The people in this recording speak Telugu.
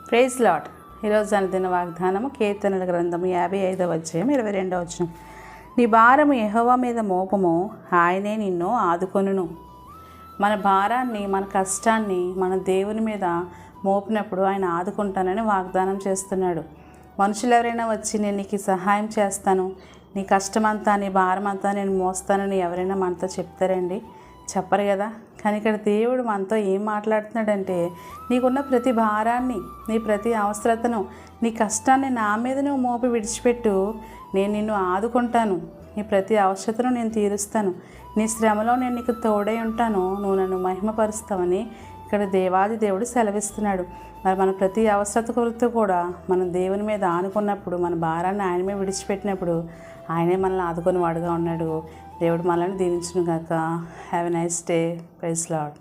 Praise lord. ఈరోజు అనుదిన వాగ్దానము కీర్తనల గ్రంథము 55వ అధ్యాయం 22వ వచనం. నీ భారము యెహోవా మీద మోపము, ఆయనే నిన్ను ఆదుకొనును. మన భారాన్ని, మన కష్టాన్ని మన దేవుని మీద మోపినప్పుడు ఆయన ఆదుకుంటానని వాగ్దానం చేస్తున్నాడు. మనుషులు ఎవరైనా వచ్చి నేను నీకు సహాయం చేస్తాను, నీ కష్టమంతా నీ భారమంతా నేను మోస్తానని ఎవరైనా మనతో చెప్తారండి? చెప్పరు కదా. కానీ ఇక్కడ దేవుడు మనతో ఏం మాట్లాడుతున్నాడంటే, నీకున్న ప్రతి భారాన్ని, నీ ప్రతి అవసరతను, నీ కష్టాన్ని నా మీద నువ్వు మోపి విడిచిపెట్టు, నేను నిన్ను ఆదుకుంటాను, నీ ప్రతి అవసరతను నేను తీరుస్తాను, నీ శ్రమలో నేను నీకు తోడై ఉంటాను, నువ్వు నన్ను మహిమపరుస్తావని ఇక్కడ దేవాది దేవుడు సెలవిస్తున్నాడు. మరి మన ప్రతి అవసరత కొరకు కూడా మనం దేవుని మీద ఆనుకున్నప్పుడు, మన భారాన్ని ఆయన మీద విడిచిపెట్టినప్పుడు ఆయనే మనల్ని ఆదుకుని వాడుగా ఉన్నాడు. దేవుడు మనల్ని దీవించును గాక. Have a nice day. Praise lord.